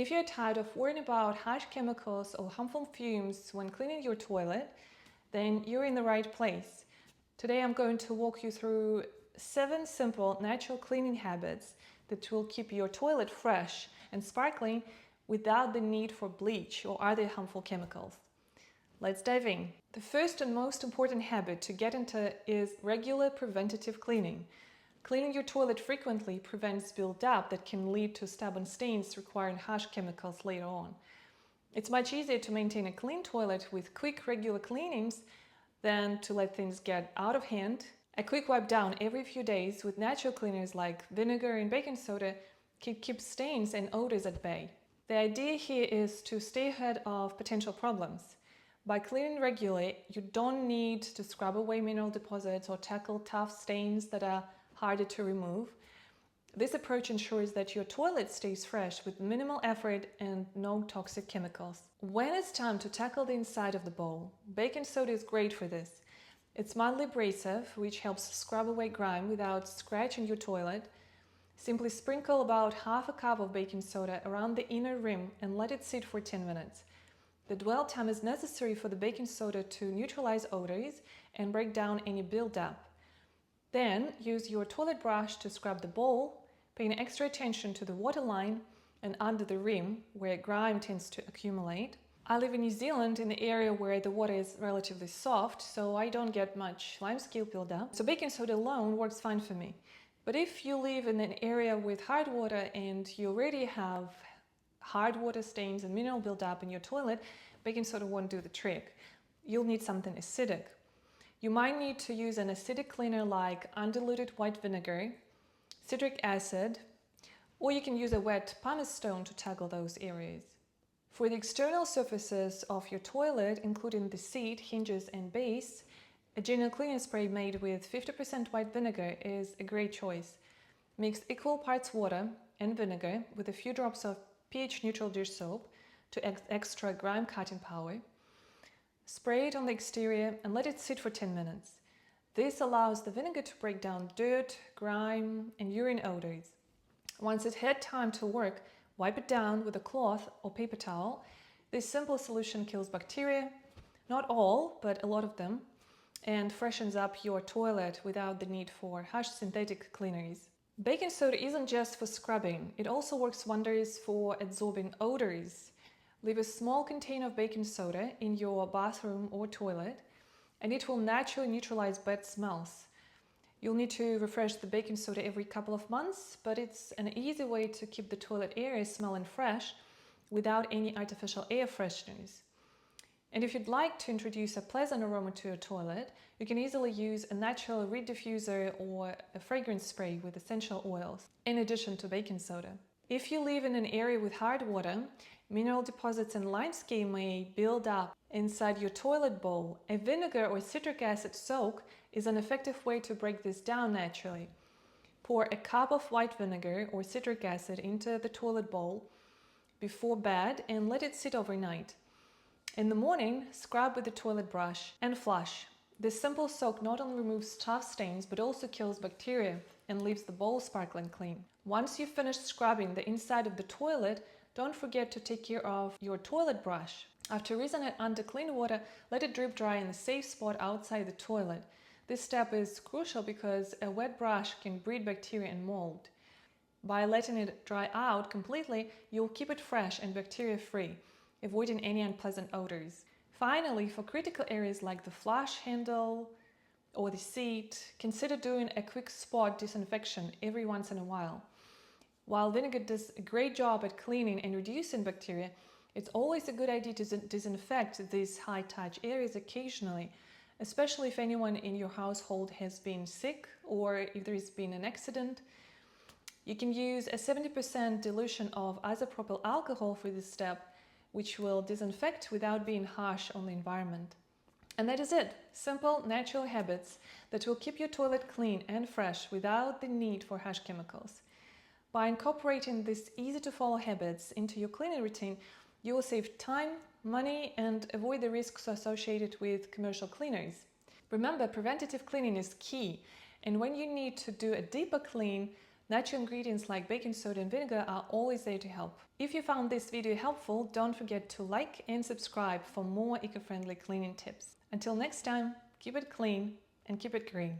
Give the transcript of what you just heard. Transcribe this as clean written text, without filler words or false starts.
If you're tired of worrying about harsh chemicals or harmful fumes when cleaning your toilet, then you're in the right place. Today I'm going to walk you through 7 simple natural cleaning habits that will keep your toilet fresh and sparkling without the need for bleach or other harmful chemicals. Let's dive in. The first and most important habit to get into is regular preventative cleaning. Cleaning your toilet frequently prevents build-up that can lead to stubborn stains requiring harsh chemicals later on. It's much easier to maintain a clean toilet with quick, regular cleanings than to let things get out of hand. A quick wipe down every few days with natural cleaners like vinegar and baking soda can keep stains and odors at bay. The idea here is to stay ahead of potential problems. By cleaning regularly, you don't need to scrub away mineral deposits or tackle tough stains that are harder to remove. This approach ensures that your toilet stays fresh with minimal effort and no toxic chemicals. When it's time to tackle the inside of the bowl, baking soda is great for this. It's mildly abrasive, which helps scrub away grime without scratching your toilet. Simply sprinkle about half a cup of baking soda around the inner rim and let it sit for 10 minutes. The dwell time is necessary for the baking soda to neutralize odors and break down any buildup. Then use your toilet brush to scrub the bowl, paying extra attention to the waterline and under the rim where grime tends to accumulate. I live in New Zealand in the area where the water is relatively soft, so I don't get much limescale buildup. So baking soda alone works fine for me. But if you live in an area with hard water and you already have hard water stains and mineral buildup in your toilet, baking soda won't do the trick. You'll need something acidic. You might need to use an acidic cleaner like undiluted white vinegar, citric acid, or you can use a wet pumice stone to tackle those areas. For the external surfaces of your toilet, including the seat, hinges and base, a general cleaning spray made with 50% white vinegar is a great choice. Mix equal parts water and vinegar with a few drops of pH-neutral dish soap to extra grime-cutting power. Spray it on the exterior and let it sit for 10 minutes. This allows the vinegar to break down dirt, grime, and urine odors. Once it had time to work, wipe it down with a cloth or paper towel. This simple solution kills bacteria, not all, but a lot of them, and freshens up your toilet without the need for harsh synthetic cleaners. Baking soda isn't just for scrubbing, it also works wonders for absorbing odors. Leave a small container of baking soda in your bathroom or toilet, and it will naturally neutralize bad smells. You'll need to refresh the baking soda every couple of months, but it's an easy way to keep the toilet area smelling fresh without any artificial air fresheners. And if you'd like to introduce a pleasant aroma to your toilet, you can easily use a natural reed diffuser or a fragrance spray with essential oils, in addition to baking soda. If you live in an area with hard water, mineral deposits and limescale may build up inside your toilet bowl. A vinegar or citric acid soak is an effective way to break this down naturally. Pour a cup of white vinegar or citric acid into the toilet bowl before bed and let it sit overnight. In the morning, scrub with the toilet brush and flush. This simple soak not only removes tough stains but also kills bacteria and leaves the bowl sparkling clean. Once you've finished scrubbing the inside of the toilet, don't forget to take care of your toilet brush. After rinsing it under clean water, let it drip dry in a safe spot outside the toilet. This step is crucial because a wet brush can breed bacteria and mold. By letting it dry out completely, you'll keep it fresh and bacteria-free, avoiding any unpleasant odors. Finally, for critical areas like the flush handle or the seat, consider doing a quick spot disinfection every once in a while. While vinegar does a great job at cleaning and reducing bacteria, it's always a good idea to disinfect these high-touch areas occasionally, especially if anyone in your household has been sick or if there's been an accident. You can use a 70% dilution of isopropyl alcohol for this step, which will disinfect without being harsh on the environment. And that is it. Simple, natural habits that will keep your toilet clean and fresh without the need for harsh chemicals. By incorporating these easy-to-follow habits into your cleaning routine, you will save time, money, and avoid the risks associated with commercial cleaners. Remember, preventative cleaning is key, and when you need to do a deeper clean, Natural ingredients like baking soda and vinegar are always there to help. If you found this video helpful, don't forget to like and subscribe for more eco-friendly cleaning tips. Until next time, keep it clean and keep it green.